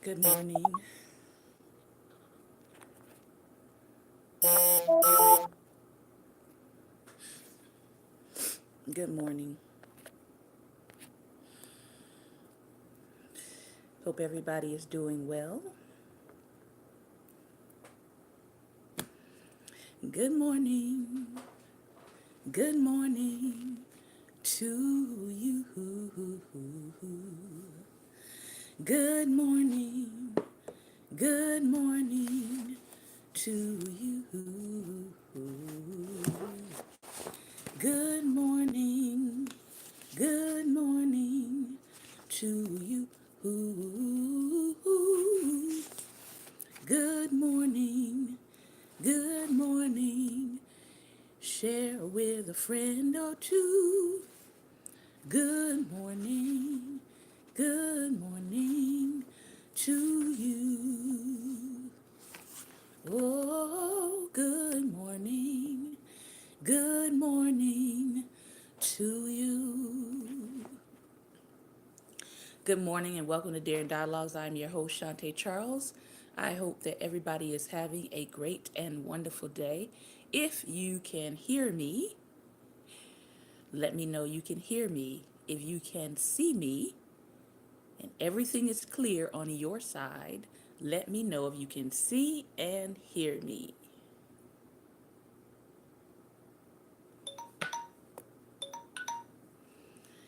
Good morning. Good morning. Hope everybody is doing well. Good morning. Good morning to you. Good morning. Good morning to you. Good morning. Good morning to you. Good morning. Good morning. Share with a friend or two. Good morning. Good morning to you. Oh, good morning. Good morning to you. Good morning and welcome to Daring Dialogues. I'm your host, Shantae Charles. I hope that everybody is having a great and wonderful day. If you can hear me, let me know you can hear me. If you can see me and everything is clear on your side, let me know if you can see and hear me.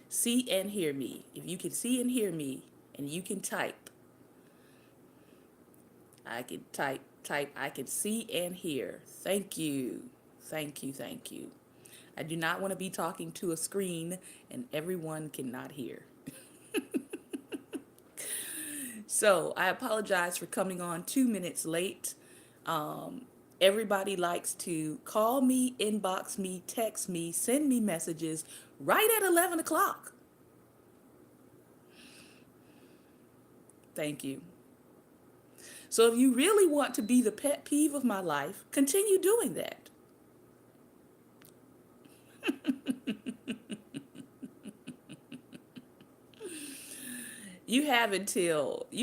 See and hear me. If you can see and hear me and you can type, I can type, I can see and hear. Thank you. Thank you, thank you. I do not want to be talking to a screen and everyone cannot hear. So I apologize for coming on 2 minutes late. Everybody likes to call me, inbox me, text me, send me messages right at 11 o'clock. Thank you. So if you really want to be the pet peeve of my life, continue doing that. You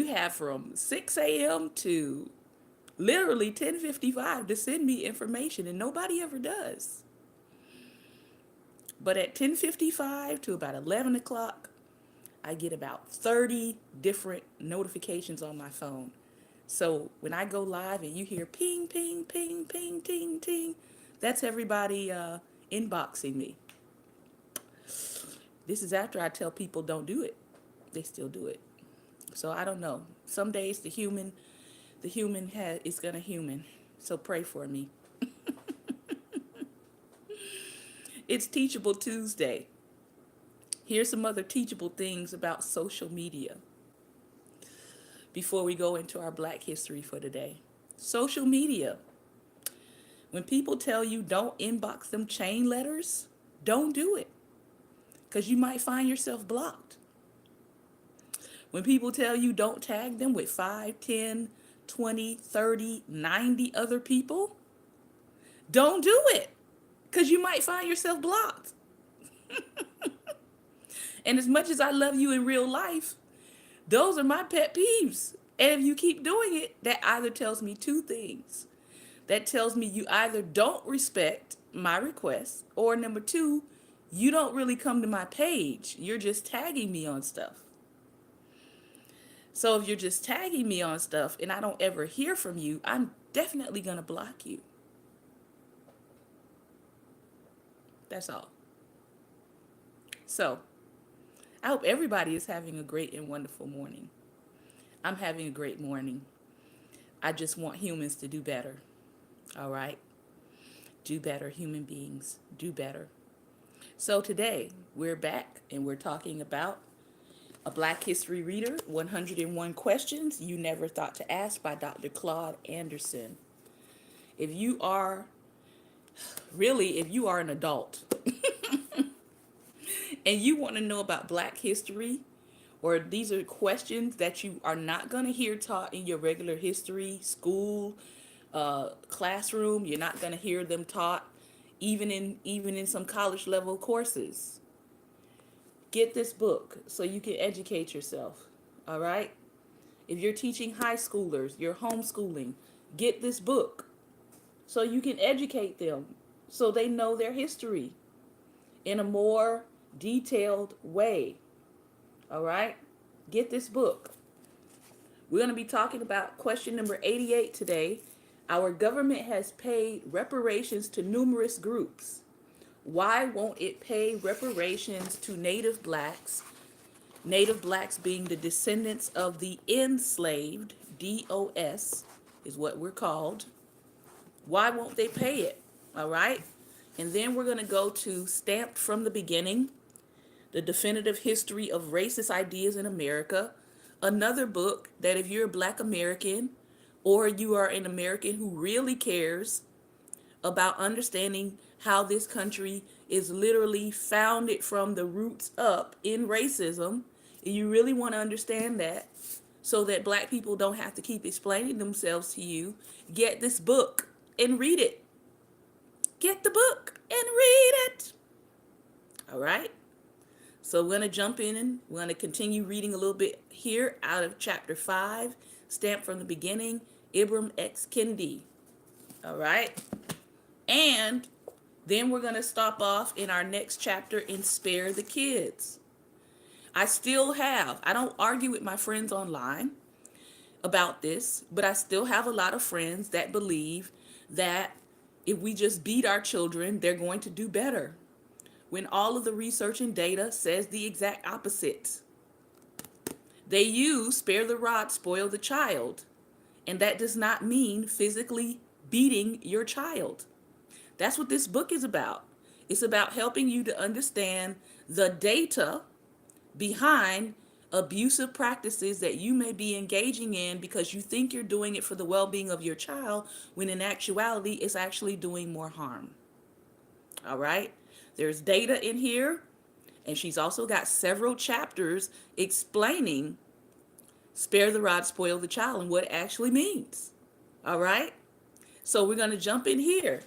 have from 6 a.m. to literally 10:55 to send me information, and nobody ever does. But at 10:55 to about 11 o'clock, I get about 30 different notifications on my phone. So when I go live and you hear ping, ping, ping, ping, ting, ting, that's everybody inboxing me. This is after I tell people don't do it. They still do it. So I don't know. Some days the human is gonna human. So pray for me. It's Teachable Tuesday. Here's some other teachable things about social media before we go into our Black history for today. Social media. When people tell you don't inbox them chain letters, don't do it because you might find yourself blocked. When people tell you don't tag them with 5, 10, 20, 30, 90 other people, don't do it because you might find yourself blocked. And as much as I love you in real life, those are my pet peeves. And if you keep doing it, that either tells me two things. That tells me you either don't respect my requests, or number two, you don't really come to my page. You're just tagging me on stuff. So if you're just tagging me on stuff and I don't ever hear from you, I'm definitely going to block you. That's all. So I hope everybody is having a great and wonderful morning. I'm having a great morning. I just want humans to do better. All right? Do better, human beings. Do better. So today we're back and we're talking about a Black History Reader, 101 Questions You Never Thought to Ask by Dr. Claude Anderson. If you are an adult and you want to know about Black history, or these are questions that you are not going to hear taught in your regular history school classroom, you're not going to hear them taught even in some college level courses. Get this book so you can educate yourself. All right? If you're teaching high schoolers, you're homeschooling, get this book so you can educate them so they know their history in a more detailed way. All right? Get this book. We're going to be talking about question number 88 today. Our government has paid reparations to numerous groups. Why won't it pay reparations to Native blacks? Native blacks being the descendants of the enslaved, DOS is what we're called. Why won't they pay it? All right? And then we're going to go to Stamped from the Beginning, The Definitive History of Racist Ideas in America. Another book that if you're a Black American or you are an American who really cares about understanding how this country is literally founded from the roots up in racism, and you really want to understand that so that Black people don't have to keep explaining themselves to you, get this book and read it. Get the book and read it. All right? So we're going to jump in and we're going to continue reading a little bit here out of chapter 5, Stamped from the Beginning, Ibram X. Kendi. All right? And then we're going to stop off in our next chapter in Spare the Kids. I don't argue with my friends online about this, but I still have a lot of friends that believe that if we just beat our children, they're going to do better, when all of the research and data says the exact opposite. They use spare the rod, spoil the child, and that does not mean physically beating your child. That's what this book is about. It's about helping you to understand the data behind abusive practices that you may be engaging in because you think you're doing it for the well-being of your child, when in actuality, it's actually doing more harm. All right? There's data in here, and she's also got several chapters explaining spare the rod, spoil the child, and what it actually means. All right? So we're going to jump in here.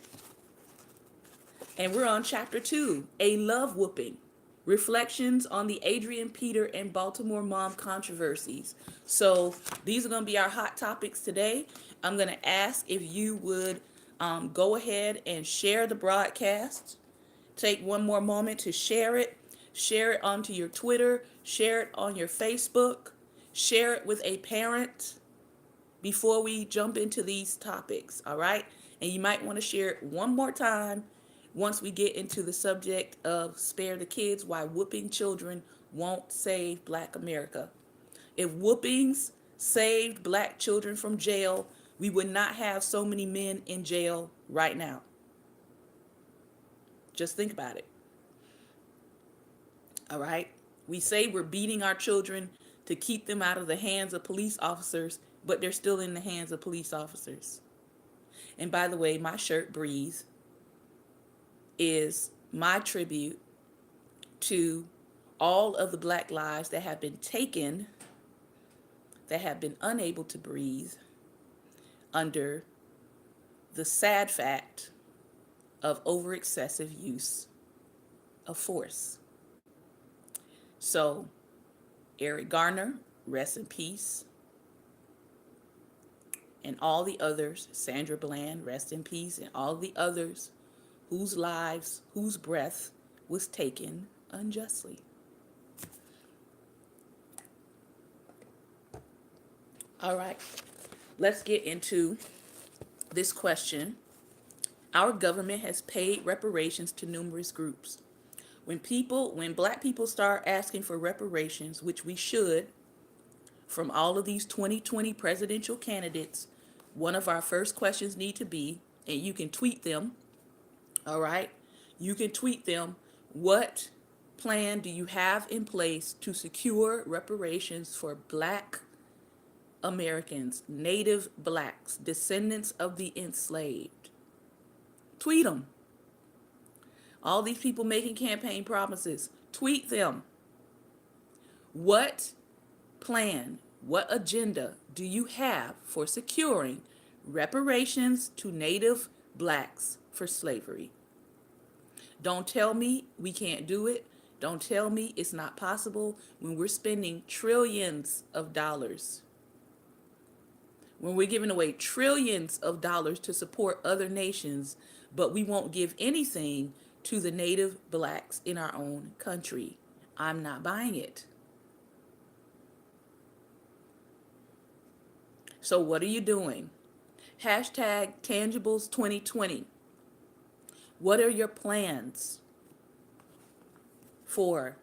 And we're on chapter 2, A Love Whooping. Reflections on the Adrian Peter and Baltimore Mom controversies. So these are going to be our hot topics today. I'm going to ask if you would go ahead and share the broadcast. Take one more moment to share it. Share it onto your Twitter. Share it on your Facebook. Share it with a parent before we jump into these topics. All right? And you might want to share it one more time once we get into the subject of Spare the Kids, why whooping children won't save Black America. If whoopings saved Black children from jail, we would not have so many men in jail right now. Just think about it. All right? We say we're beating our children to keep them out of the hands of police officers, but they're still in the hands of police officers. And by the way, my shirt, Breathe, is my tribute to all of the Black lives that have been taken, that have been unable to breathe under the sad fact of over excessive use of force. So, Eric Garner, rest in peace. And all the others, Sandra Bland, rest in peace, and all the others whose lives, whose breath was taken unjustly. All right, let's get into this question. Our government has paid reparations to numerous groups. When Black people start asking for reparations, which we should, from all of these 2020 presidential candidates, one of our first questions need to be, and you can tweet them, all right? You can tweet them, what plan do you have in place to secure reparations for Black Americans, Native Blacks, descendants of the enslaved? Tweet them. All these people making campaign promises, tweet them. What plan, what agenda do you have for securing reparations to Native Blacks for slavery? Don't tell me we can't do it. Don't tell me it's not possible when we're spending trillions of dollars, when we're giving away trillions of dollars to support other nations, but we won't give anything to the native blacks in our own country. I'm not buying it. So what are you doing? Hashtag Tangibles 2020. What are your plans for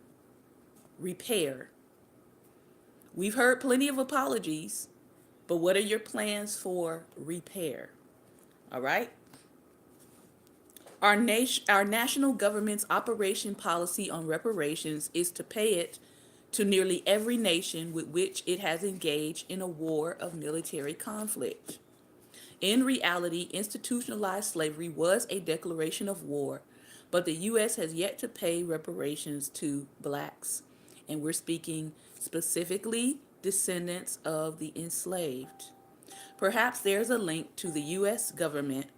repair? We've heard plenty of apologies, but what are your plans for repair? All right? Our national government's operation policy on reparations is to pay it to nearly every nation with which it has engaged in a war of military conflict. In reality, institutionalized slavery was a declaration of war, but the U.S. has yet to pay reparations to blacks. And we're speaking specifically descendants of the enslaved. Perhaps there's a link to the U.S. government.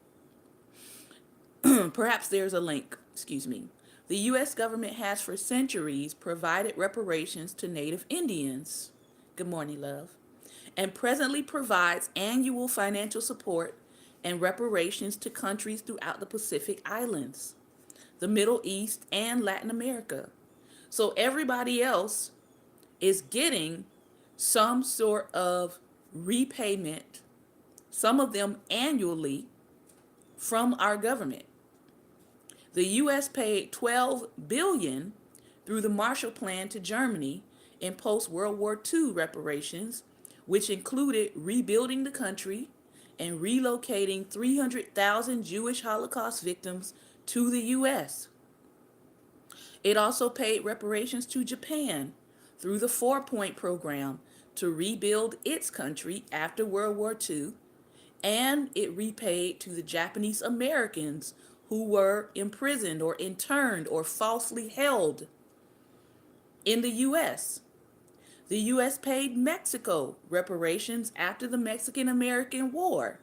Perhaps there's a link, excuse me. The U.S. government has for centuries provided reparations to Native Indians. Good morning, love. And presently provides annual financial support and reparations to countries throughout the Pacific Islands, the Middle East, and Latin America. So everybody else is getting some sort of repayment, some of them annually, from our government. The U.S. paid $12 billion through the Marshall Plan to Germany in post-World War II reparations, which included rebuilding the country and relocating 300,000 Jewish Holocaust victims to the U.S. It also paid reparations to Japan through the 4-Point Program to rebuild its country after World War II, and it repaid to the Japanese Americans who were imprisoned or interned or falsely held in the U.S. The U.S. paid Mexico reparations after the Mexican-American War.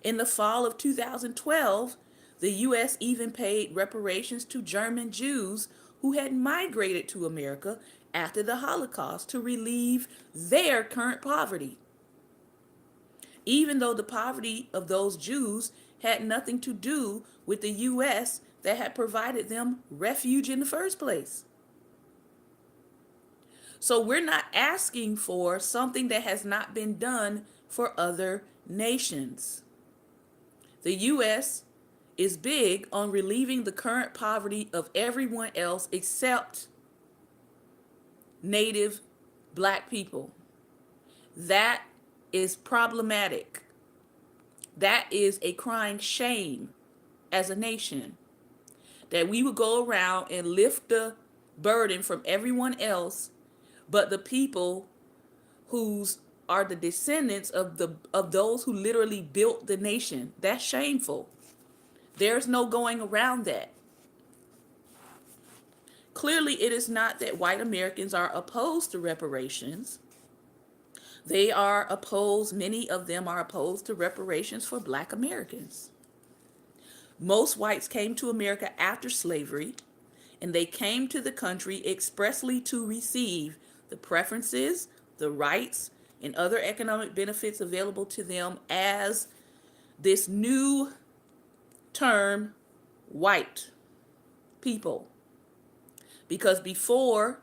In the fall of 2012, the U.S. even paid reparations to German Jews who had migrated to America after the Holocaust to relieve their current poverty, even though the poverty of those Jews had nothing to do with the U.S. that had provided them refuge in the first place. So we're not asking for something that has not been done for other nations. The U.S. is big on relieving the current poverty of everyone else except native black people. That is problematic. That is a crying shame as a nation, that we would go around and lift the burden from everyone else but the people whose are the descendants of those who literally built the nation. That's shameful. There's no going around that. Clearly, it is not that white Americans are opposed to reparations. They are opposed, many of them are opposed to reparations for black Americans. Most whites came to America after slavery, and they came to the country expressly to receive the preferences, the rights, and other economic benefits available to them as this new term, white people. Because before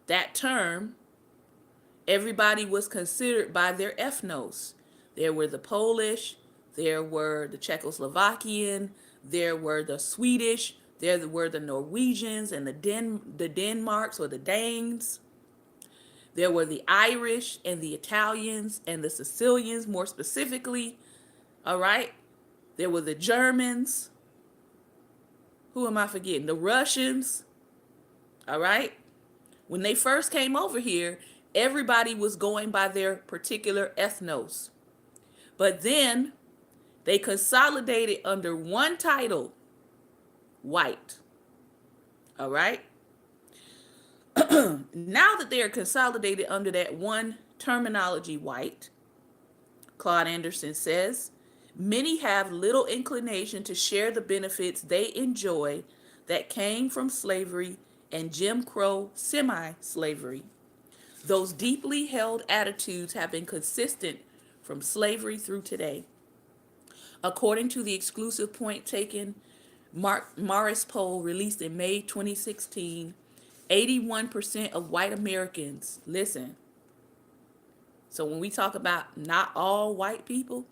that term, everybody was considered by their ethnos. There were the Polish, there were the Czechoslovakian, there were the Swedish, there were the Norwegians and the Denmarks or the Danes. There were the Irish and the Italians and the Sicilians, more specifically. All right. There were the Germans. Who am I forgetting? The Russians. All right. When they first came over here, everybody was going by their particular ethnos. But then they consolidated under one title, white. All right. Now that they are consolidated under that one terminology, white, Claude Anderson says, Many have little inclination to share the benefits they enjoy that came from slavery and Jim Crow semi slavery. Those deeply held attitudes have been consistent from slavery through today. According to the exclusive point taken Morris poll released in May 2016, 81% of white Americans, listen, so when we talk about not all white people,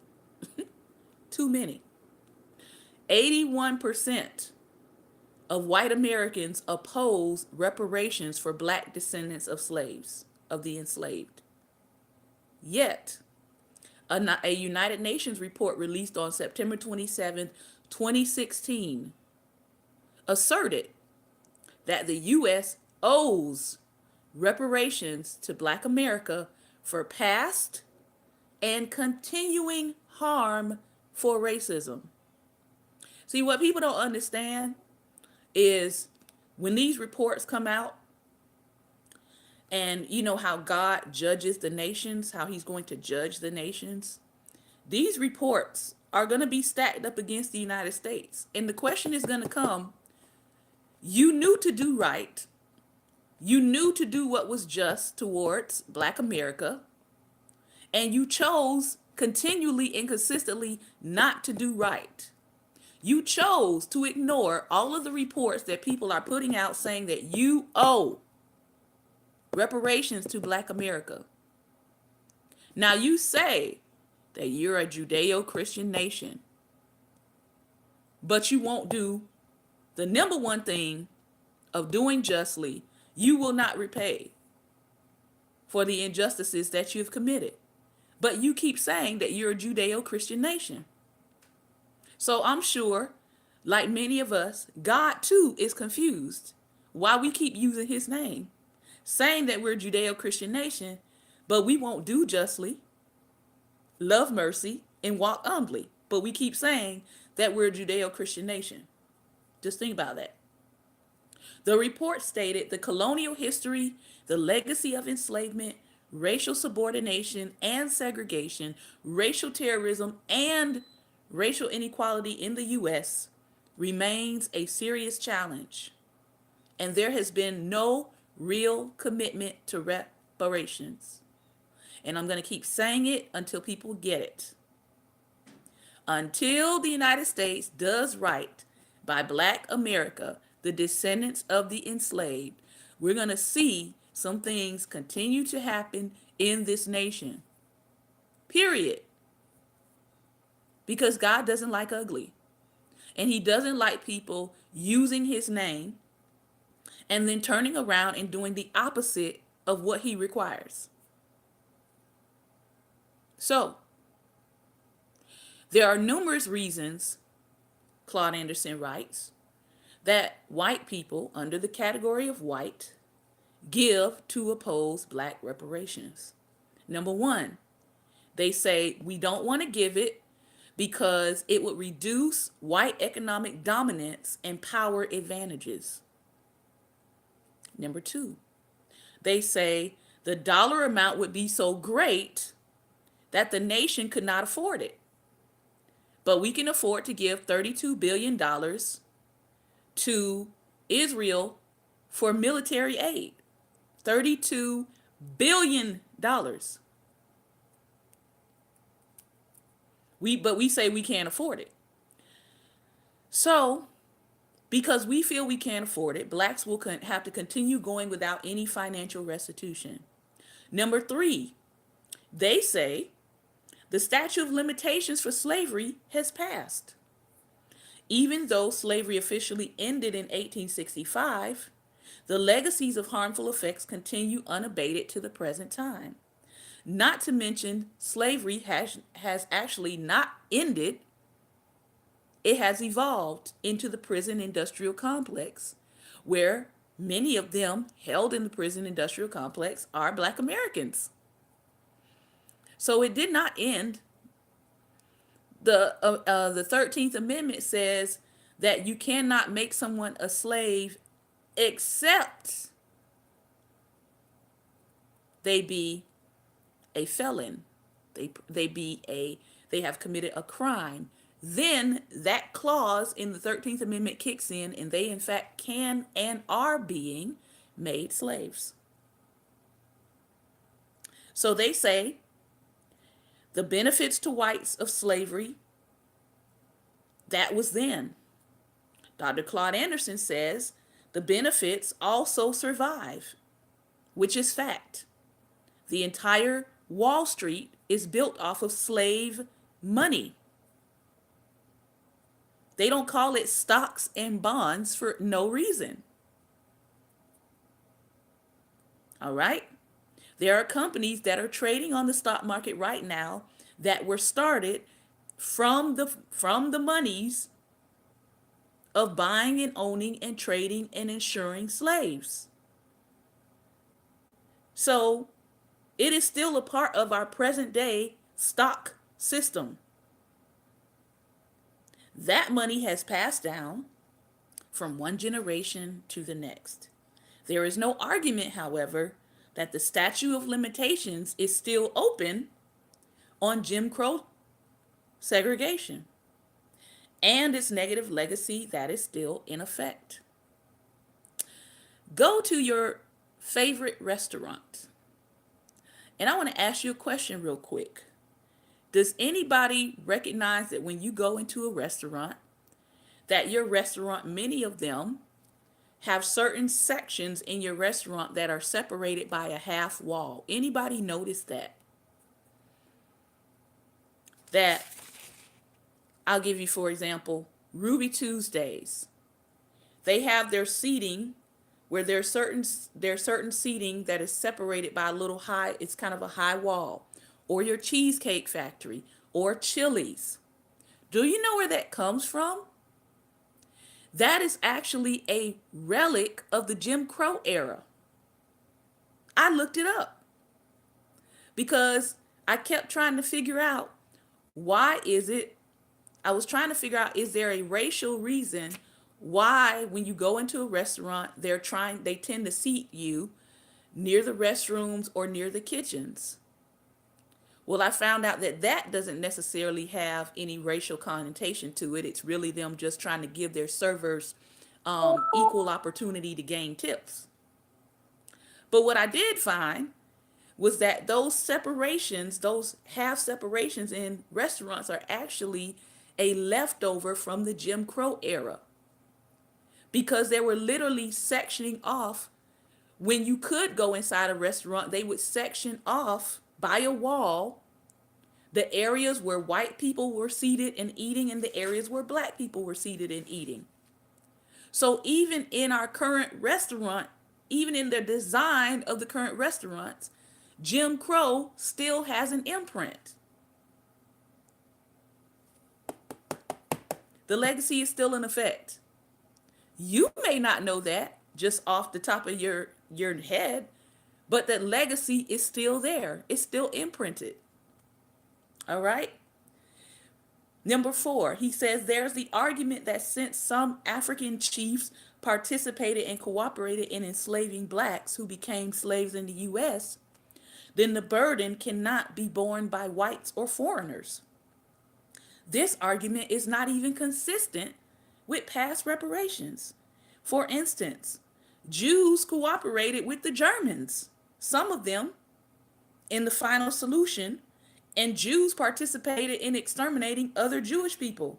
too many, 81% of white Americans oppose reparations for black descendants of slaves, of the enslaved. Yet, a United Nations report released on September 27, 2016, asserted that the U.S. owes reparations to Black America for past and continuing harm for racism. See, what people don't understand is when these reports come out, and you know how God judges the nations, how he's going to judge the nations, these reports are going to be stacked up against the United States. And the question is going to come, you knew to do right. You knew to do what was just towards Black America, and you chose continually and consistently not to do right. You chose to ignore all of the reports that people are putting out saying that you owe reparations to Black America. Now you say that you're a Judeo-Christian nation, but you won't do the number one thing of doing justly. You will not repay for the injustices that you've committed. But you keep saying that you're a Judeo-Christian nation. So I'm sure, like many of us, God too is confused why we keep using his name, saying that we're a Judeo-Christian nation, but we won't do justly, love mercy, and walk humbly. But we keep saying that we're a Judeo-Christian nation. Just think about that. The report stated the colonial history, the legacy of enslavement, racial subordination and segregation, racial terrorism, and racial inequality in the U.S. remains a serious challenge. And there has been no real commitment to reparations. And I'm going to keep saying it until people get it. Until the United States does right by Black America, the descendants of the enslaved, we're going to see some things continue to happen in this nation. Period. Because God doesn't like ugly. And he doesn't like people using his name and then turning around and doing the opposite of what he requires. So, there are numerous reasons, Claude Anderson writes, that white people under the category of white give to oppose Black reparations. Number one, they say we don't want to give it because it would reduce white economic dominance and power advantages. Number two, they say the dollar amount would be so great that the nation could not afford it. But we can afford to give $32 billion to Israel for military aid. $32 billion. But we say we can't afford it. So, because we feel we can't afford it, Blacks will have to continue going without any financial restitution. Number three, they say the statute of limitations for slavery has passed. Even though slavery officially ended in 1865, the legacies of harmful effects continue unabated to the present time. Not to mention, slavery has actually not ended. It has evolved into the prison industrial complex, where many of them held in the prison industrial complex are Black Americans. So it did not end. The 13th Amendment says that you cannot make someone a slave except they be a felon. They they have committed a crime, then that clause in the 13th Amendment kicks in, and they, in fact, can and are being made slaves. So they say the benefits to whites of slavery, that was then. Dr. Claude Anderson says the benefits also survive, which is fact. The entire Wall Street is built off of slave money. They don't call it stocks and bonds for no reason. All right? There are companies that are trading on the stock market right now that were started from the monies of buying and owning and trading and insuring slaves. So it is still a part of our present day stock system. That money has passed down from one generation to the next. There is no argument, however, that the statute of limitations is still open on Jim Crow segregation and its negative legacy that is still in effect. Go to your favorite restaurant, and I want to ask you a question real quick. Does anybody recognize that when you go into a restaurant, that your restaurant, many of them, have certain sections in your restaurant that are separated by a half wall? Anybody notice that? That, I'll give you, for example, Ruby Tuesdays. They have their seating where there's certain seating that is separated by a little high, it's kind of a high wall. Or your Cheesecake Factory, or Chili's. Do you know where that comes from? That is actually a relic of the Jim Crow era. I looked it up because I kept trying to figure out I was trying to figure out, is there a racial reason why when you go into a restaurant, they tend to seat you near the restrooms or near the kitchens? Well, I found out that doesn't necessarily have any racial connotation to it. It's really them just trying to give their servers equal opportunity to gain tips. But what I did find was that those separations, those half separations in restaurants, are actually a leftover from the Jim Crow era. Because they were literally sectioning off. When you could go inside a restaurant, they would section off by a wall the areas where white people were seated and eating and the areas where black people were seated and eating. So even in our current restaurant, even in the design of the current restaurants, Jim Crow still has an imprint. The legacy is still in effect. You may not know that just off the top of your head, but the legacy is still there. It's still imprinted. All right. Number 4, he says there's the argument that since some African chiefs participated and cooperated in enslaving blacks who became slaves in the U.S., then the burden cannot be borne by whites or foreigners. This argument is not even consistent with past reparations. For instance, Jews cooperated with the Germans, some of them, in the final solution, and Jews participated in exterminating other Jewish people.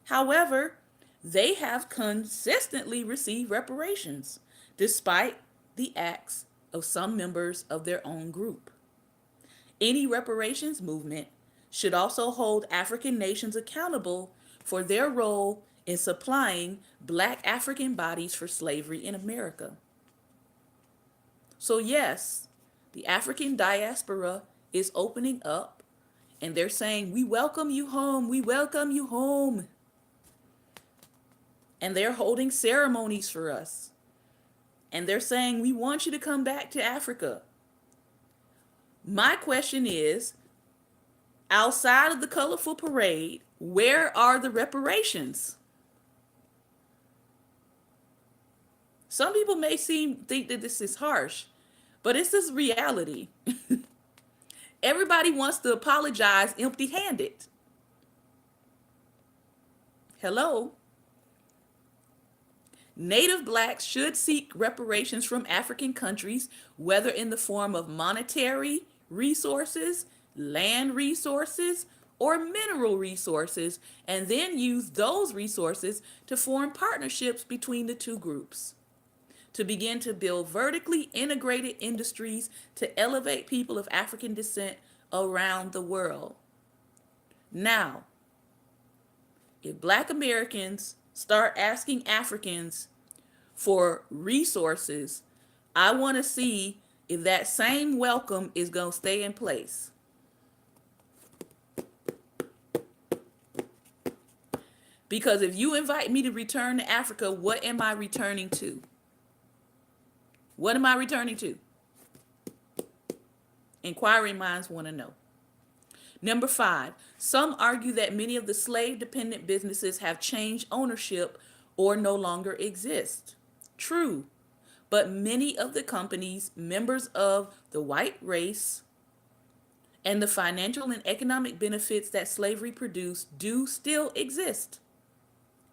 However, they have consistently received reparations, despite the acts of some members of their own group. Any reparations movement should also hold African nations accountable for their role in supplying black African bodies for slavery in America. So yes, the African diaspora is opening up, and they're saying, we welcome you home, we welcome you home. And they're holding ceremonies for us. And they're saying, we want you to come back to Africa. My question is, outside of the colorful parade, where are the reparations? Some people may think that this is harsh, but it's this reality. Everybody wants to apologize empty-handed. Hello? Native blacks should seek reparations from African countries, whether in the form of monetary resources, land resources, or mineral resources, and then use those resources to form partnerships between the two groups to begin to build vertically integrated industries to elevate people of African descent around the world. Now, if Black Americans start asking Africans for resources, I want to see if that same welcome is going to stay in place. Because if you invite me to return to Africa, what am I returning to? What am I returning to? Inquiring minds want to know. Number 5, some argue that many of the slave-dependent businesses have changed ownership or no longer exist. True, but many of the companies, members of the white race, and the financial and economic benefits that slavery produced do still exist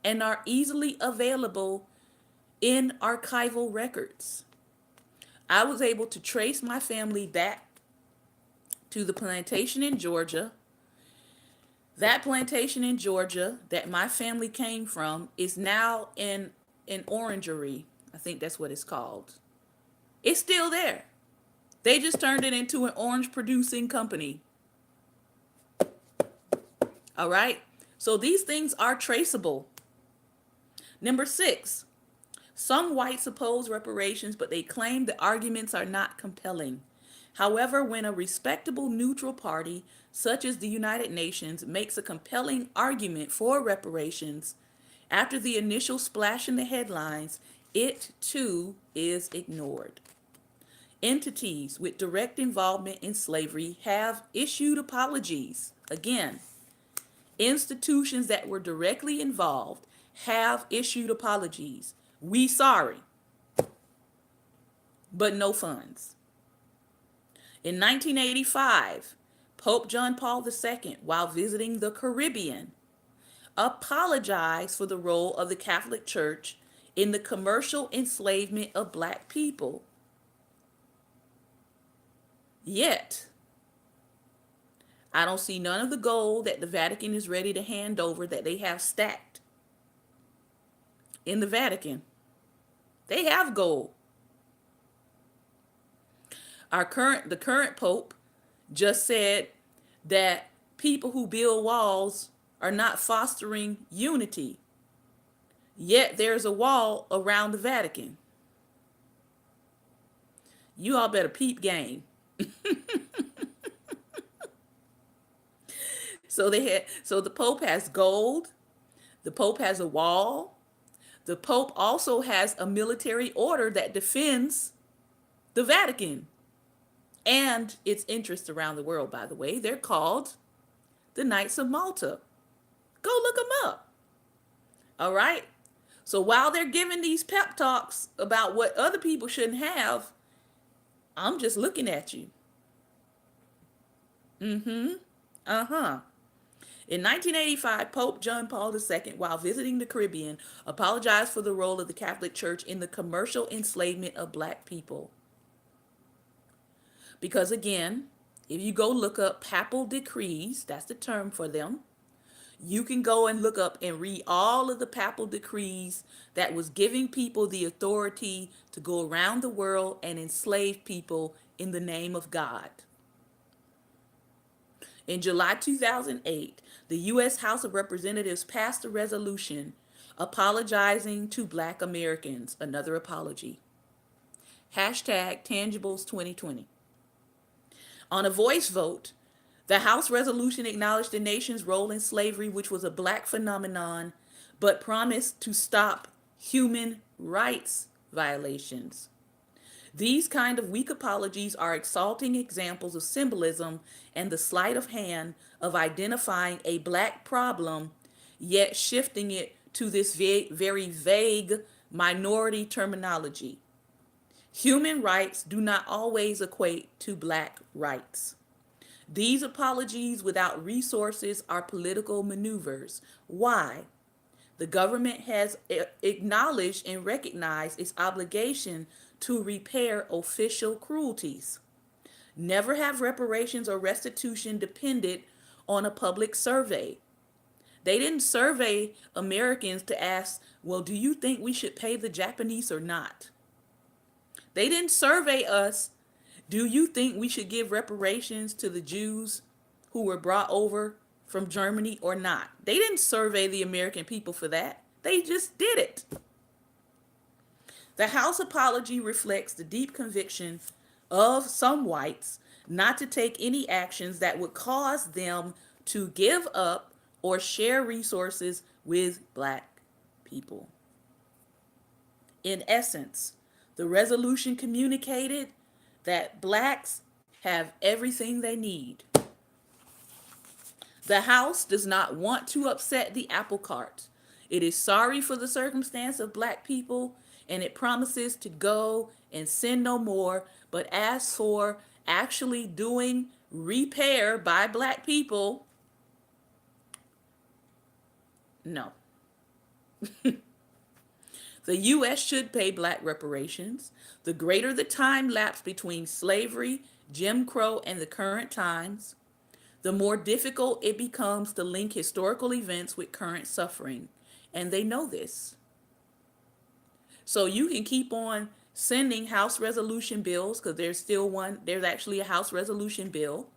and are easily available in archival records. I was able to trace my family back to the plantation in Georgia. That plantation in Georgia that my family came from is now in an orangery. I think that's what it's called. It's still there. They just turned it into an orange producing company. All right? So these things are traceable. Number 6, some whites oppose reparations, but they claim the arguments are not compelling. However, when a respectable neutral party, such as the United Nations, makes a compelling argument for reparations, after the initial splash in the headlines, it too is ignored. Entities with direct involvement in slavery have issued apologies. Again, institutions that were directly involved have issued apologies. We sorry, but no funds. In 1985, Pope John Paul II, while visiting the Caribbean, apologized for the role of the Catholic Church in the commercial enslavement of Black people. Yet, I don't see none of the gold that the Vatican is ready to hand over that they have stacked in the Vatican. They have gold. The current Pope just said that people who build walls are not fostering unity. Yet there's a wall around the Vatican. You all better peep game. So the Pope has gold. The Pope has a wall. The Pope also has a military order that defends the Vatican and its interests around the world, by the way. They're called the Knights of Malta. Go look them up. All right? So while they're giving these pep talks about what other people shouldn't have, I'm just looking at you. In 1985, Pope John Paul II, while visiting the Caribbean, apologized for the role of the Catholic Church in the commercial enslavement of Black people. Because again, if you go look up papal decrees, that's the term for them, you can go and look up and read all of the papal decrees that was giving people the authority to go around the world and enslave people in the name of God. In July 2008, the U.S. House of Representatives passed a resolution apologizing to Black Americans. Another apology. Hashtag Tangibles 2020. On a voice vote, the House resolution acknowledged the nation's role in slavery, which was a Black phenomenon, but promised to stop human rights violations. These kind of weak apologies are exalting examples of symbolism and the sleight of hand of identifying a Black problem, yet shifting it to this very vague minority terminology. Human rights do not always equate to Black rights. These apologies without resources are political maneuvers. Why? The government has acknowledged and recognized its obligation to repair official cruelties. Never have reparations or restitution depended on a public survey. They didn't survey Americans to ask, well, do you think we should pay the Japanese or not? They didn't survey us, do you think we should give reparations to the Jews who were brought over from Germany or not? They didn't survey the American people for that. They just did it. The House apology reflects the deep conviction of some whites not to take any actions that would cause them to give up or share resources with black people. In essence, the resolution communicated that blacks have everything they need. The House does not want to upset the apple cart. It is sorry for the circumstance of black people, and it promises to go and sin no more, but as for actually doing repair by black people, no. The U.S. should pay black reparations. The greater the time lapse between slavery, Jim Crow, and the current times, the more difficult it becomes to link historical events with current suffering. And they know this. So you can keep on sending House resolution bills, because there's actually a House resolution bill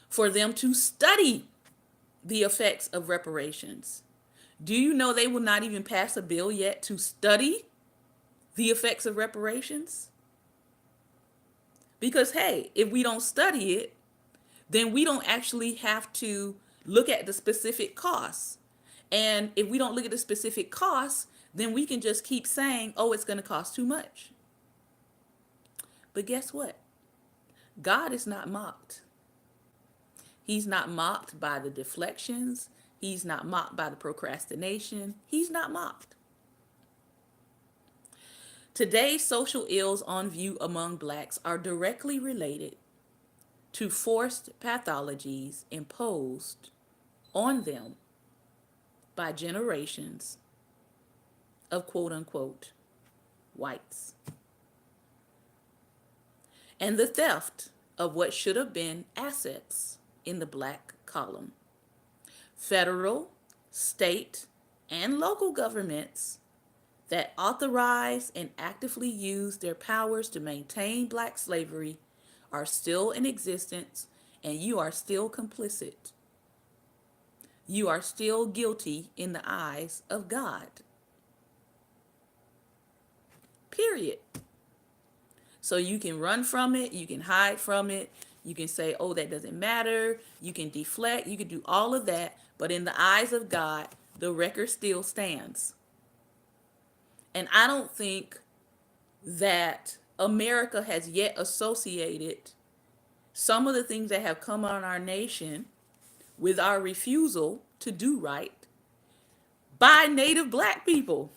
for them to study the effects of reparations. Do you know they will not even pass a bill yet to study the effects of reparations? Because, hey, if we don't study it, then we don't actually have to look at the specific costs. And if we don't look at the specific costs, then we can just keep saying, oh, it's going to cost too much. But guess what? God is not mocked. He's not mocked by the deflections. He's not mocked by the procrastination. He's not mocked. Today's social ills on view among blacks are directly related to forced pathologies imposed on them by generations of quote unquote whites. And the theft of what should have been assets in the black column. Federal, state, and local governments that authorize and actively use their powers to maintain black slavery are still in existence, and you are still complicit. You are still guilty in the eyes of God. Period. So you can run from it, you can hide from it, you can say, oh, that doesn't matter, you can deflect, you can do all of that, but in the eyes of God, the record still stands. And I don't think that America has yet associated some of the things that have come on our nation with our refusal to do right by Native black people.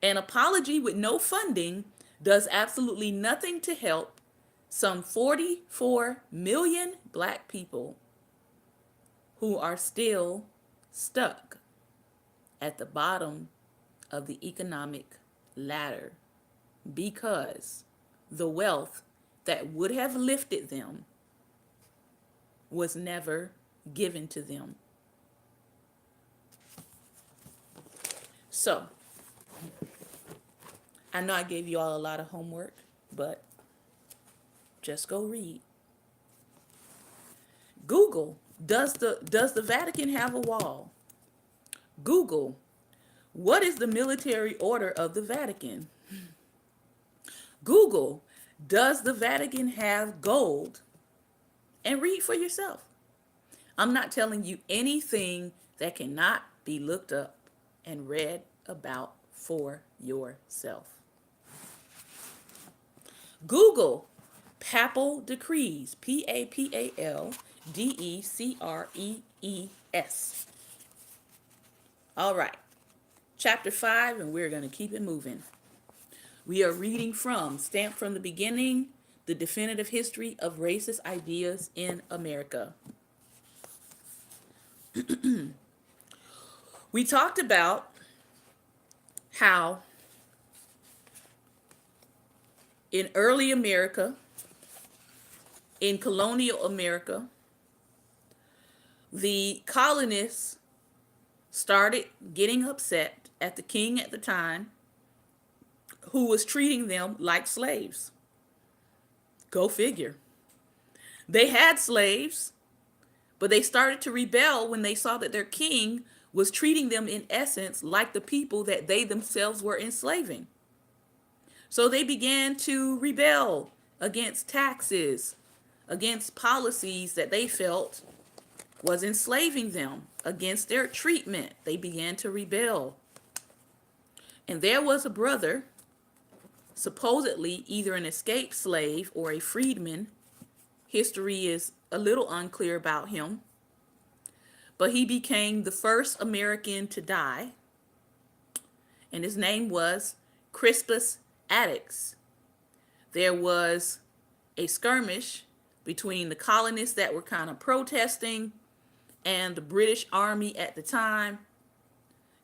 An apology with no funding does absolutely nothing to help some 44 million black people who are still stuck at the bottom of the economic ladder because the wealth that would have lifted them was never given to them. So, I know I gave you all a lot of homework, but just go read. Google, does the Vatican have a wall? Google, what is the military order of the Vatican? Google, does the Vatican have gold? And read for yourself. I'm not telling you anything that cannot be looked up and read about for yourself. Google papal decrees, Papaldecrees. All right, chapter 5, and we're going to keep it moving. We are reading from Stamped from the Beginning, The Definitive History of Racist Ideas in America. We talked about how in early America, in colonial America, the colonists started getting upset at the king at the time who was treating them like slaves. Go figure. They had slaves, but they started to rebel when they saw that their king was treating them in essence like the people that they themselves were enslaving. So they began to rebel against taxes, against policies that they felt was enslaving them, against their treatment. They began to rebel. And there was a brother, supposedly either an escaped slave or a freedman. History is a little unclear about him, but he became the first American to die, and his name was Crispus Attucks. There was a skirmish between the colonists that were kind of protesting and the British Army at the time,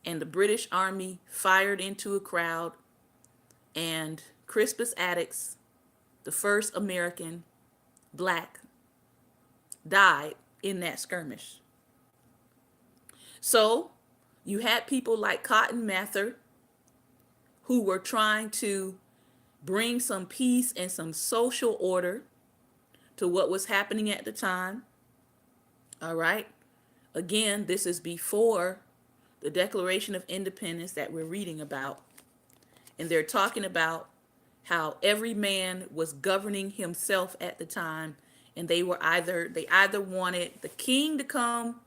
and the British Army fired into a crowd, and Crispus Attucks, the first American black, died in that skirmish. So you had people like Cotton Mather who were trying to bring some peace and some social order to what was happening at the time. All right. Again, this is before the Declaration of Independence that we're reading about. And they're talking about how every man was governing himself at the time, and they either wanted the king to come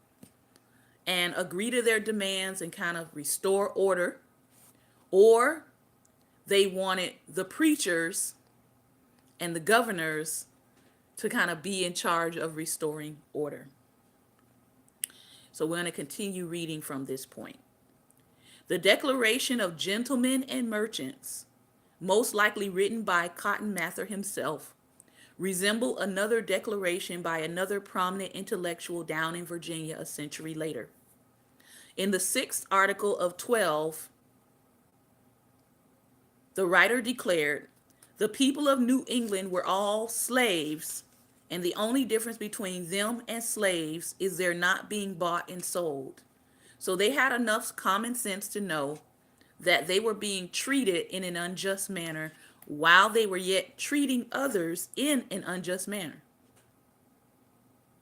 and agree to their demands and kind of restore order, or they wanted the preachers and the governors to kind of be in charge of restoring order. So we're going to continue reading from this point. The Declaration of Gentlemen and Merchants, most likely written by Cotton Mather himself, resemble another declaration by another prominent intellectual down in Virginia a century later. In the 6th article of 12, the writer declared, "The people of New England were all slaves, and the only difference between them and slaves is their not being bought and sold." So they had enough common sense to know that they were being treated in an unjust manner while they were yet treating others in an unjust manner.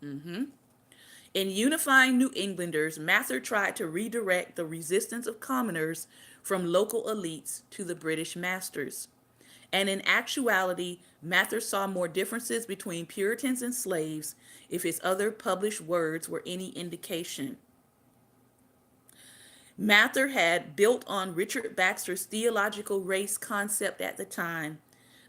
In unifying New Englanders, Mather tried to redirect the resistance of commoners from local elites to the British masters. And in actuality, Mather saw more differences between Puritans and slaves, if his other published words were any indication. Mather had built on Richard Baxter's theological race concept at the time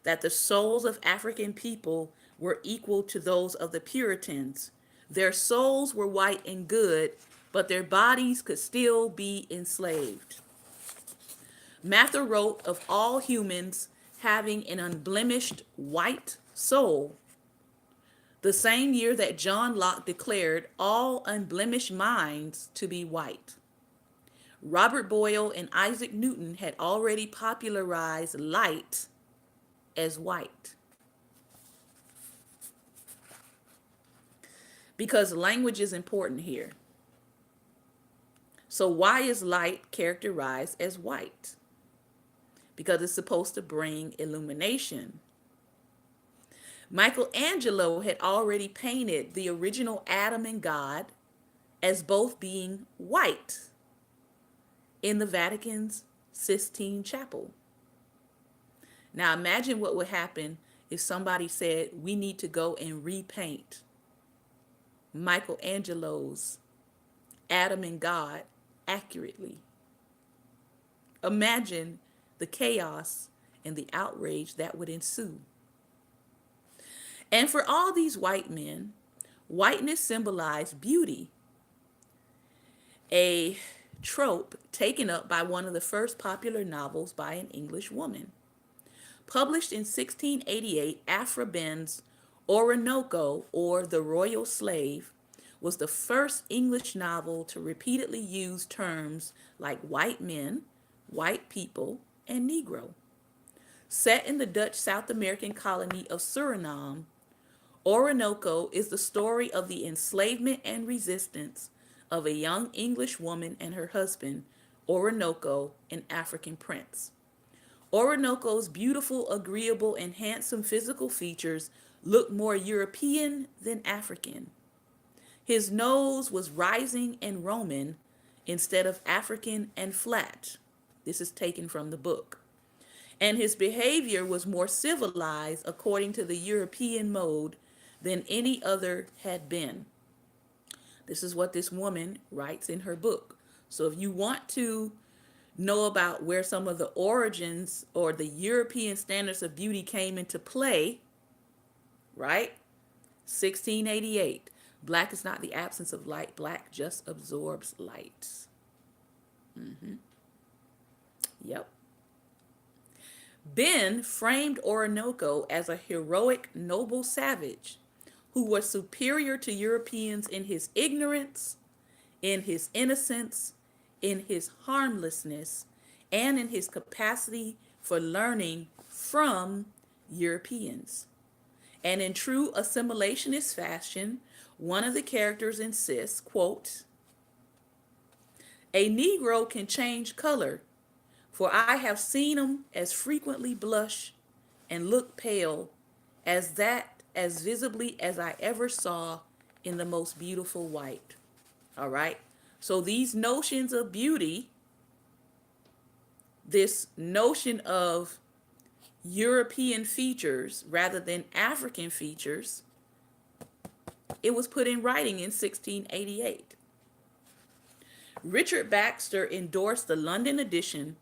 that the souls of African people were equal to those of the Puritans. Their souls were white and good, but their bodies could still be enslaved. Mather wrote of all humans having an unblemished white soul, the same year that John Locke declared all unblemished minds to be white. Robert Boyle and Isaac Newton had already popularized light as white. Because language is important here. So why is light characterized as white? Because it's supposed to bring illumination. Michelangelo had already painted the original Adam and God as both being white in the Vatican's Sistine Chapel. Now imagine what would happen if somebody said, we need to go and repaint Michelangelo's Adam and God accurately. Imagine the chaos and the outrage that would ensue. And for all these white men, whiteness symbolized beauty, a trope taken up by one of the first popular novels by an English woman. Published in 1688, Aphra Behn's Orinoco, or The Royal Slave, was the first English novel to repeatedly use terms like white men, white people, and Negro. Set in the Dutch South American colony of Suriname, Orinoco is the story of the enslavement and resistance of a young English woman and her husband, Orinoco, an African prince. Orinoco's beautiful, agreeable, and handsome physical features looked more European than African. His nose was rising and Roman instead of African and flat. This is taken from the book. And his behavior was more civilized according to the European mode than any other had been. This is what this woman writes in her book. So if you want to know about where some of the origins or the European standards of beauty came into play, right? 1688. Black is not the absence of light. Black just absorbs light. Yep. Ben framed Orinoco as a heroic, noble savage who was superior to Europeans in his ignorance, in his innocence, in his harmlessness, and in his capacity for learning from Europeans. And in true assimilationist fashion, one of the characters insists, quote, "A Negro can change color, for I have seen him as frequently blush and look pale as visibly as I ever saw in the most beautiful white." All right. So these notions of beauty, this notion of European features rather than African features, it was put in writing in 1688. Richard Baxter endorsed the London edition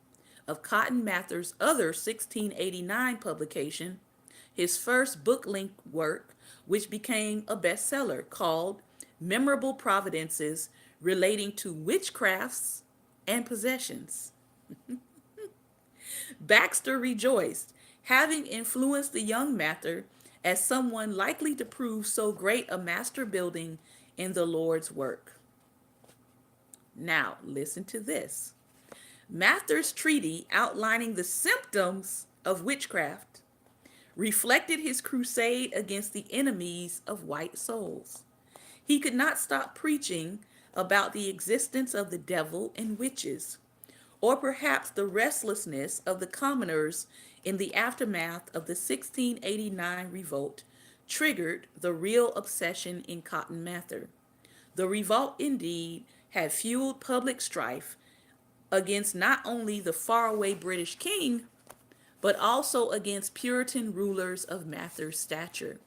of Cotton Mather's other 1689 publication, his first book-length work, which became a bestseller, called Memorable Providences Relating to Witchcrafts and Possessions. Baxter rejoiced, having influenced the young Mather as someone likely to prove so great a master building in the Lord's work. Now, listen to this. Mather's treatise outlining the symptoms of witchcraft reflected his crusade against the enemies of white souls. He could not stop preaching about the existence of the devil and witches, or perhaps the restlessness of the commoners in the aftermath of the 1689 revolt triggered the real obsession in Cotton Mather. The revolt indeed had fueled public strife against not only the faraway British king, but also against Puritan rulers of Mather's stature.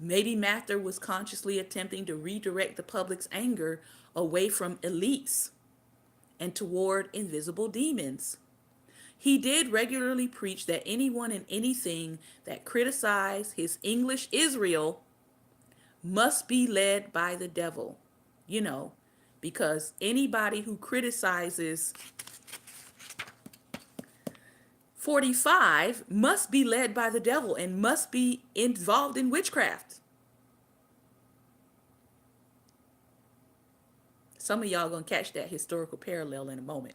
Maybe Mather was consciously attempting to redirect the public's anger away from elites and toward invisible demons. He did regularly preach that anyone and anything that criticized his English Israel must be led by the devil. You know, because anybody who criticizes 45 must be led by the devil and must be involved in witchcraft. Some of y'all gonna catch that historical parallel in a moment.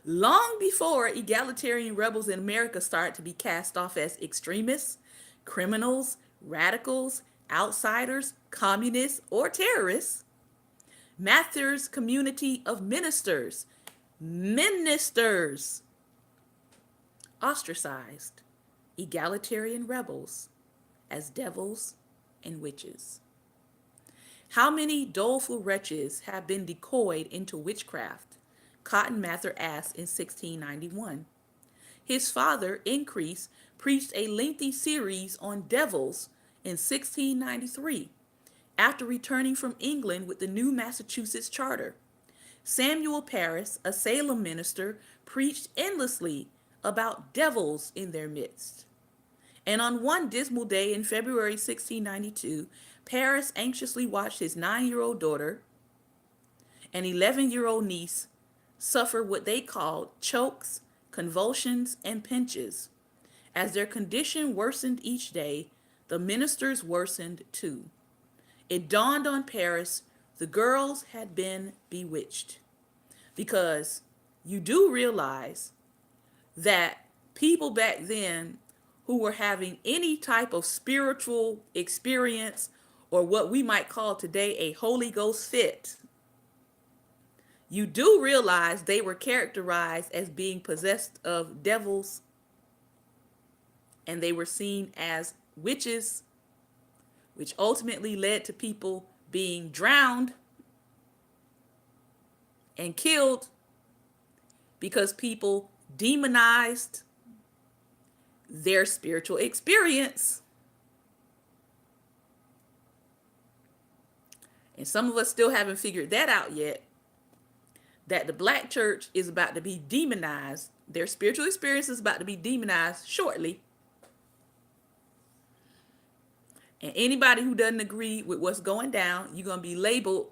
Long before egalitarian rebels in America started to be cast off as extremists, criminals, radicals, outsiders, communists, or terrorists, Mather's community of ministers ostracized egalitarian rebels as devils and witches. How many doleful wretches have been decoyed into witchcraft? Cotton Mather asked in 1691. His father, Increase, preached a lengthy series on devils in 1693, after returning from England with the new Massachusetts charter. Samuel Parris, a Salem minister, preached endlessly about devils in their midst. And on one dismal day in February 1692, Parris anxiously watched his 9-year-old daughter and 11-year-old niece suffer what they called chokes, convulsions, and pinches. As their condition worsened each day, the ministers worsened too. It dawned on Parris The girls had been bewitched, because you do realize that people back then who were having any type of spiritual experience, or what we might call today a Holy Ghost fit, you do realize they were characterized as being possessed of devils, and they were seen as witches, which ultimately led to people being drowned and killed because people demonized their spiritual experience. And some of us still haven't figured that out yet, that the black church is about to be demonized. Their spiritual experience is about to be demonized shortly. And anybody who doesn't agree with what's going down, you're going to be labeled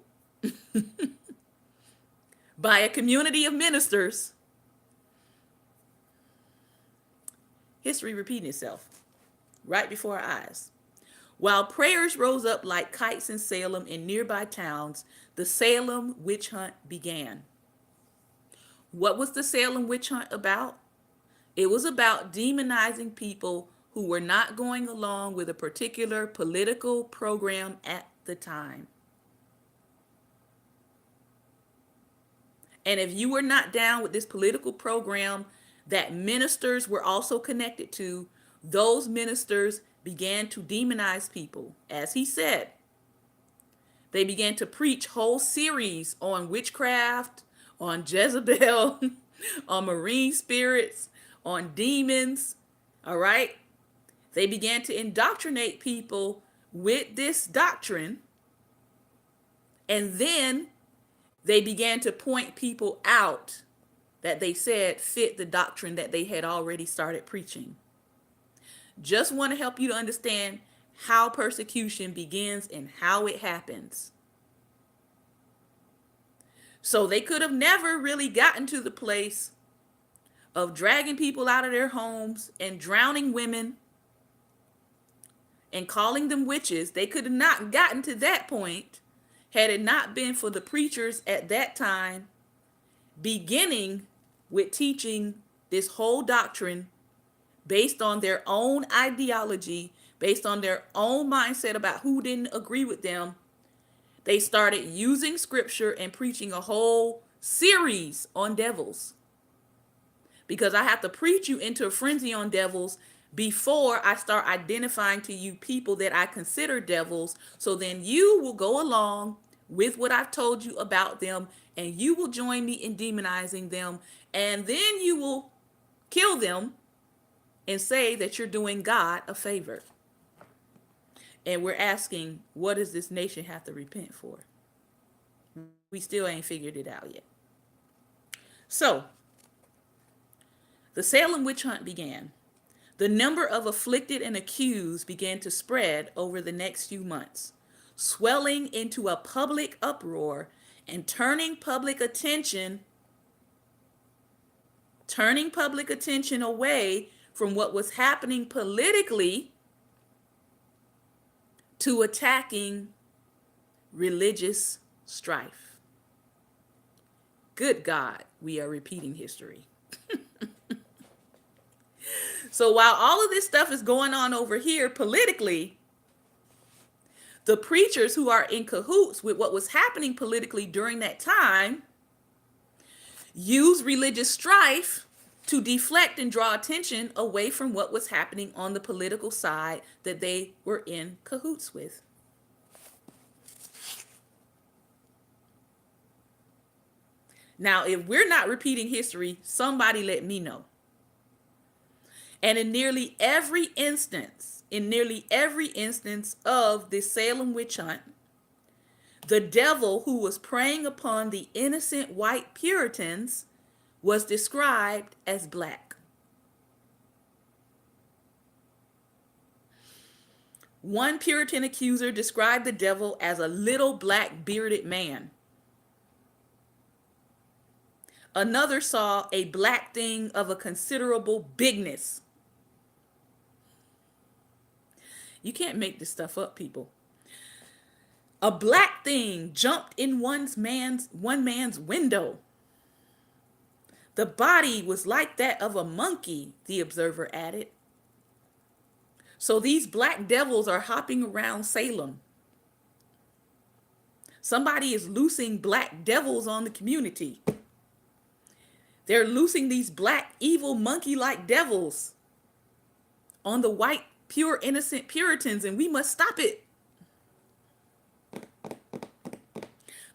by a community of ministers. History repeating itself right before our eyes. While prayers rose up like kites in Salem and nearby towns, the Salem witch hunt began. What was the Salem witch hunt about? It was about demonizing people who were not going along with a particular political program at the time. And if you were not down with this political program that ministers were also connected to, those ministers began to demonize people. As he said, they began to preach whole series on witchcraft, on Jezebel, on marine spirits, on demons. All right. They began to indoctrinate people with this doctrine. And then they began to point people out that they said fit the doctrine that they had already started preaching. Just want to help you to understand how persecution begins and how it happens. So they could have never really gotten to the place of dragging people out of their homes and drowning women and calling them witches. They could have not gotten to that point had it not been for the preachers at that time beginning with teaching this whole doctrine based on their own ideology, based on their own mindset about who didn't agree with them. They started using scripture and preaching a whole series on devils. Because I have to preach you into a frenzy on devils before I start identifying to you people that I consider devils. So then you will go along with what I've told you about them, and you will join me in demonizing them, and then you will kill them and say that you're doing God a favor. And we're asking, what does this nation have to repent for? We still ain't figured it out yet. So, the Salem witch hunt began. The number of afflicted and accused began to spread over the next few months, swelling into a public uproar and turning public attention away from what was happening politically to attacking religious strife. Good God, we are repeating history. So while all of this stuff is going on over here politically, the preachers who are in cahoots with what was happening politically during that time use religious strife to deflect and draw attention away from what was happening on the political side that they were in cahoots with. Now, if we're not repeating history, somebody let me know. And in nearly every instance of the Salem witch hunt, the devil who was preying upon the innocent white Puritans was described as black. One Puritan accuser described the devil as a little black bearded man. Another saw a black thing of a considerable bigness. You can't make this stuff up, people. A black thing jumped in one man's window. The body was like that of a monkey, the observer added. So these black devils are hopping around Salem. Somebody is loosing black devils on the community. They're loosing these black, evil, monkey-like devils on the white, pure, innocent Puritans, and we must stop it.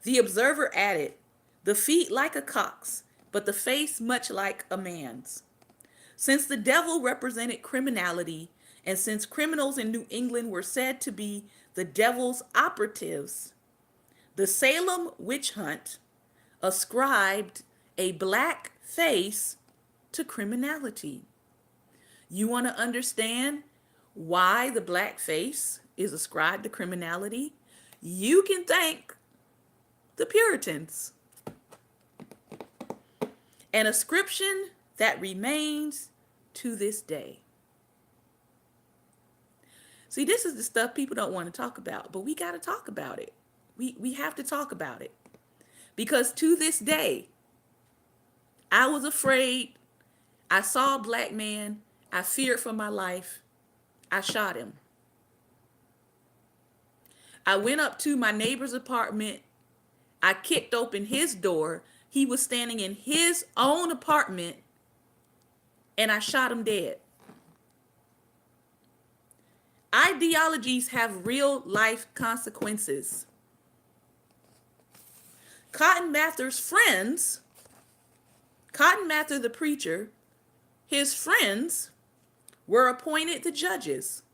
The observer added, the feet like a cock's, but the face much like a man's. Since the devil represented criminality, and since criminals in New England were said to be the devil's operatives, the Salem witch hunt ascribed a black face to criminality. You want to understand why the black face is ascribed to criminality? You can thank the Puritans. An ascription that remains to this day. See, this is the stuff people don't want to talk about, but we got to talk about it. We have to talk about it. Because to this day, I was afraid. I saw a black man. I feared for my life. I shot him. I went up to my neighbor's apartment. I kicked open his door. He was standing in his own apartment, and I shot him dead. Ideologies have real life consequences. Cotton Mather's friends, Cotton Mather the preacher, his friends were appointed the judges,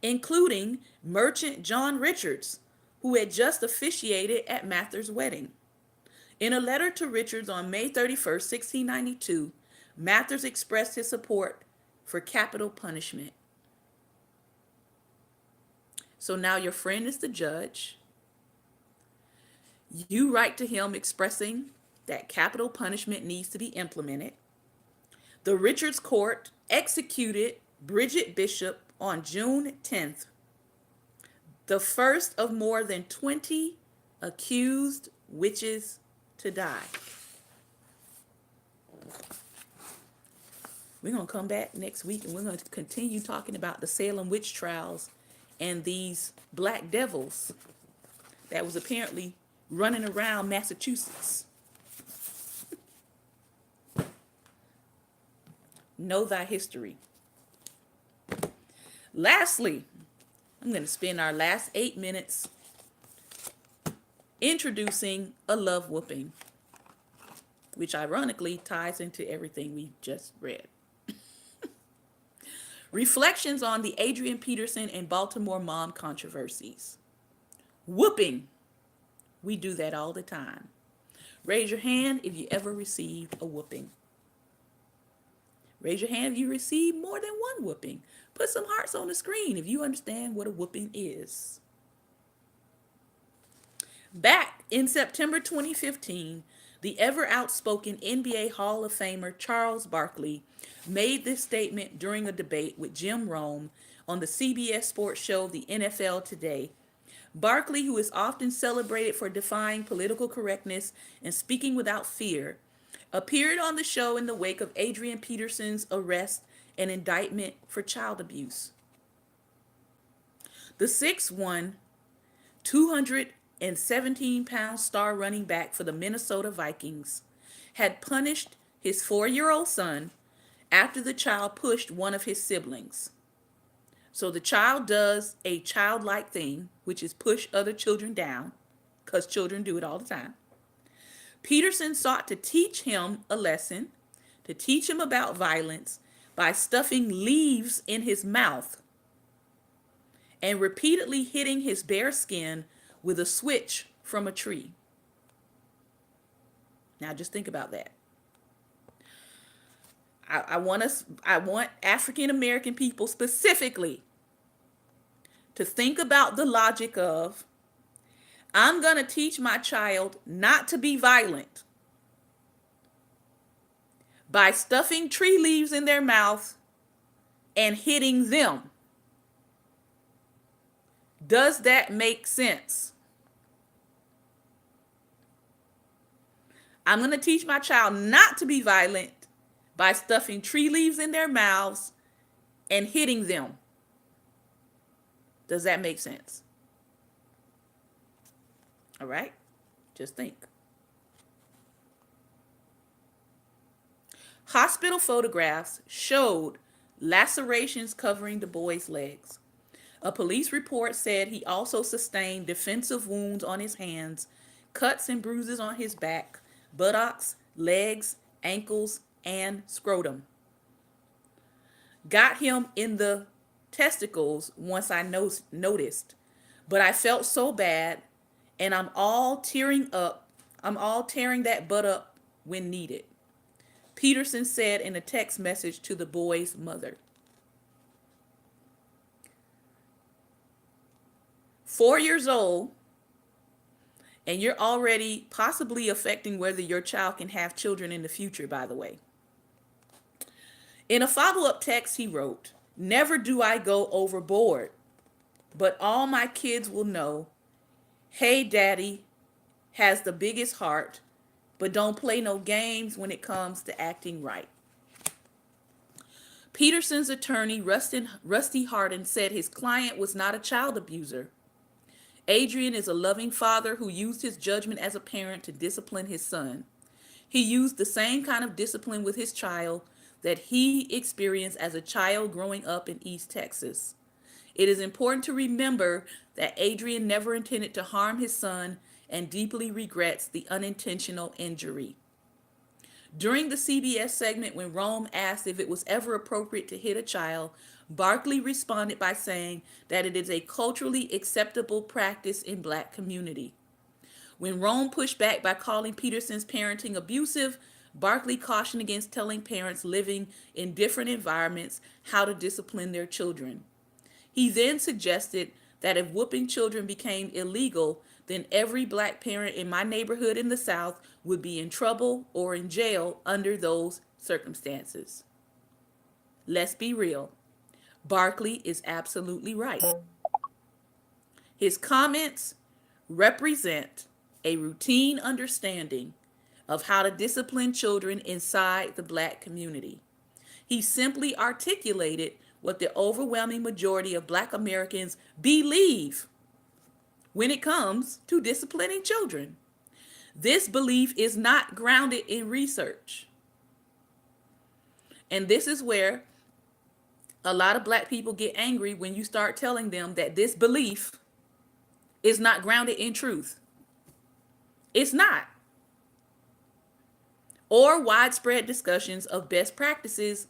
including merchant John Richards, who had just officiated at Mather's wedding. In a letter to Richards on May 31st, 1692, Mathers expressed his support for capital punishment. So now your friend is the judge. You write to him expressing that capital punishment needs to be implemented. The Richards court executed Bridget Bishop on June 10th, the first of more than 20 accused witches to die. We're going to come back next week and we're going to continue talking about the Salem witch trials and these black devils that was apparently running around Massachusetts. Know thy history. Lastly, I'm going to spend our last 8 minutes introducing a love whooping, which ironically ties into everything we just read. Reflections on the Adrian Peterson and Baltimore mom controversies. Whooping. We do that all the time. Raise your hand if you ever received a whooping. Raise your hand if you received more than one whooping. Put some hearts on the screen if you understand what a whooping is. Back in September 2015, the ever outspoken NBA Hall of Famer Charles Barkley made this statement during a debate with Jim Rome on the CBS sports show The NFL Today. Barkley, who is often celebrated for defying political correctness and speaking without fear, appeared on the show in the wake of Adrian Peterson's arrest and indictment for child abuse. The 6'1", 217-pound star running back for the Minnesota Vikings had punished his 4-year-old son after the child pushed one of his siblings. So the child does a childlike thing, which is push other children down, because children do it all the time. Peterson sought to teach him a lesson, to teach him about violence by stuffing leaves in his mouth and repeatedly hitting his bare skin with a switch from a tree. Now just think about that. I want African American people specifically to think about the logic of, I'm going to teach my child not to be violent by stuffing tree leaves in their mouth and hitting them. Does that make sense? I'm going to teach my child not to be violent by stuffing tree leaves in their mouths and hitting them. Does that make sense? All right? Just think. Hospital photographs showed lacerations covering the boy's legs. A police report said he also sustained defensive wounds on his hands, cuts and bruises on his back, buttocks, legs, ankles, and scrotum. Got him in the testicles once I noticed, but I felt so bad, and I'm all tearing up. I'm all tearing that butt up when needed. Peterson said in a text message to the boy's mother. 4 years old, and you're already possibly affecting whether your child can have children in the future, by the way. In a follow-up text, he wrote, "Never do I go overboard, but all my kids will know, hey, daddy has the biggest heart, but don't play no games when it comes to acting right." Peterson's attorney, Rusty Hardin, said his client was not a child abuser. Adrian is a loving father who used his judgment as a parent to discipline his son. He used the same kind of discipline with his child that he experienced as a child growing up in East Texas. It is important to remember that Adrian never intended to harm his son and deeply regrets the unintentional injury. During the CBS segment, when Rome asked if it was ever appropriate to hit a child, Barkley responded by saying that it is a culturally acceptable practice in Black community. When Rome pushed back by calling Peterson's parenting abusive, Barkley cautioned against telling parents living in different environments how to discipline their children. He then suggested that if whooping children became illegal, then every Black parent in my neighborhood in the South would be in trouble or in jail under those circumstances. Let's be real. Barkley is absolutely right. His comments represent a routine understanding of how to discipline children inside the Black community. He simply articulated what the overwhelming majority of Black Americans believe when it comes to disciplining children. This belief is not grounded in research. And this is where a lot of Black people get angry when you start telling them that this belief is not grounded in truth. It's not. Or widespread discussions of best practices,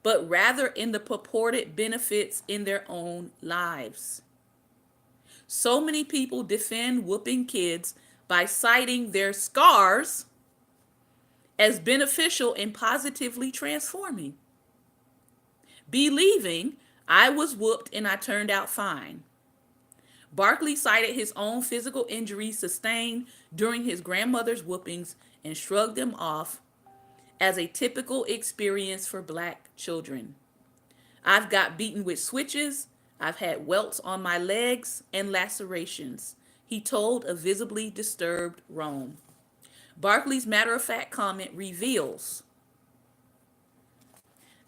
but rather in the purported benefits in their own lives. So many people defend whooping kids by citing their scars as beneficial and positively transforming, believing I was whooped and I turned out fine. Barkley cited his own physical injuries sustained during his grandmother's whoopings and shrugged them off as a typical experience for Black children. I've got beaten with switches, I've had welts on my legs and lacerations, he told a visibly disturbed Rome. Barkley's matter-of-fact comment reveals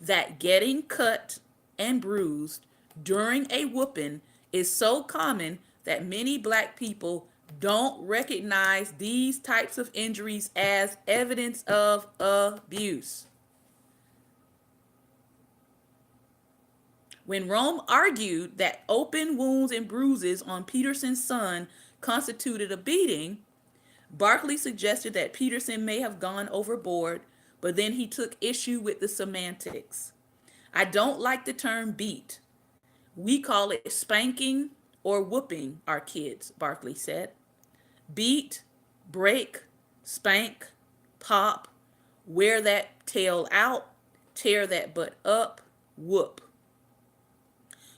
that getting cut and bruised during a whooping is so common that many Black people don't recognize these types of injuries as evidence of abuse. When Rome argued that open wounds and bruises on Peterson's son constituted a beating, Barkley suggested that Peterson may have gone overboard, but then he took issue with the semantics. I don't like the term beat. We call it spanking or whooping our kids, Barkley said. Beat, break, spank, pop, wear that tail out, tear that butt up, whoop.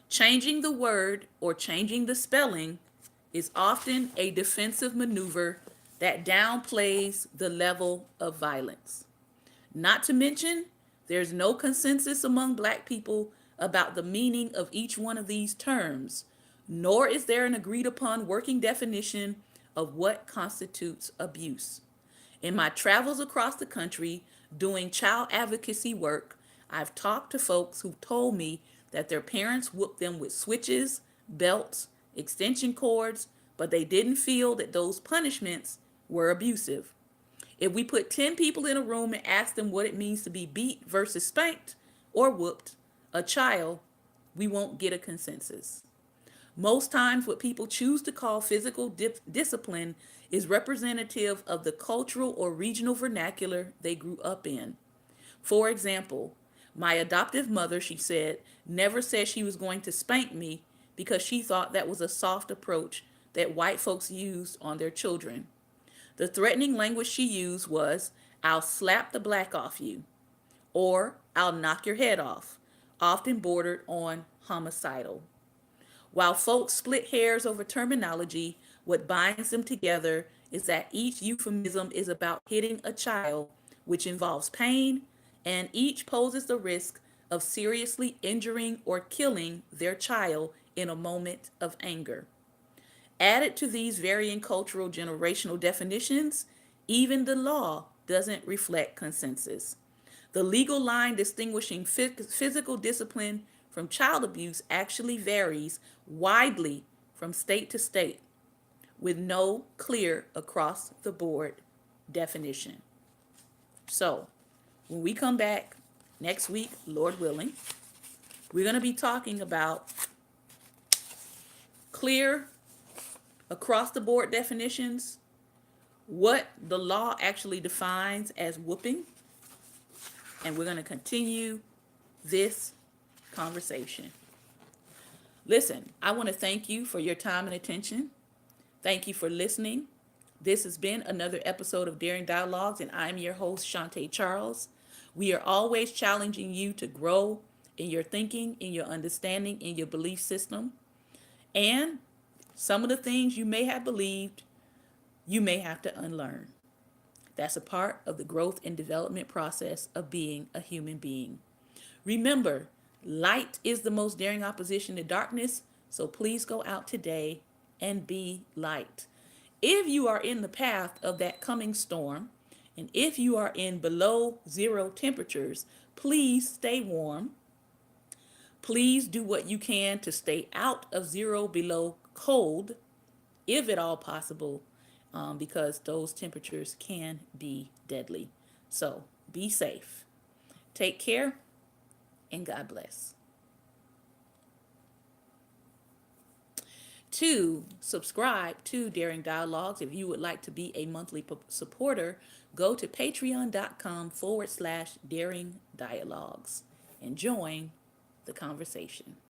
Changing the word or changing the spelling is often a defensive maneuver that downplays the level of violence. Not to mention, there's no consensus among Black people about the meaning of each one of these terms, nor is there an agreed upon working definition of what constitutes abuse. In my travels across the country doing child advocacy work, I've talked to folks who told me that their parents whooped them with switches, belts, extension cords, but they didn't feel that those punishments were abusive. If we put 10 people in a room and ask them what it means to be beat versus spanked or whooped a child, we won't get a consensus. Most times, what people choose to call physical discipline is representative of the cultural or regional vernacular they grew up in. For example, my adoptive mother, she said, never said she was going to spank me because she thought that was a soft approach that white folks used on their children. The threatening language she used was, I'll slap the black off you, or I'll knock your head off, often bordered on homicidal. While folks split hairs over terminology, what binds them together is that each euphemism is about hitting a child, which involves pain, and each poses the risk of seriously injuring or killing their child in a moment of anger. Added to these varying cultural generational definitions, even the law doesn't reflect consensus. The legal line distinguishing physical discipline from child abuse actually varies widely from state to state, with no clear across the board definition. So, when we come back next week, Lord willing, we're going to be talking about clear across the board definitions, what the law actually defines as whooping, and we're going to continue this conversation. Listen, I want to thank you for your time and attention. Thank you for listening. This has been another episode of Daring Dialogues, and I'm your host, Shantae Charles. We are always challenging you to grow in your thinking, in your understanding, in your belief system. And some of the things you may have believed, you may have to unlearn. That's a part of the growth and development process of being a human being. Remember, light is the most daring opposition to darkness, so please go out today and be light. If you are in the path of that coming storm, and if you are in below zero temperatures, please stay warm. Please do what you can to stay out of zero below cold, if at all possible, because those temperatures can be deadly. So be safe. Take care, and God bless. To subscribe to Daring Dialogues, if you would like to be a monthly supporter, go to patreon.com/Daring Dialogues and join the conversation.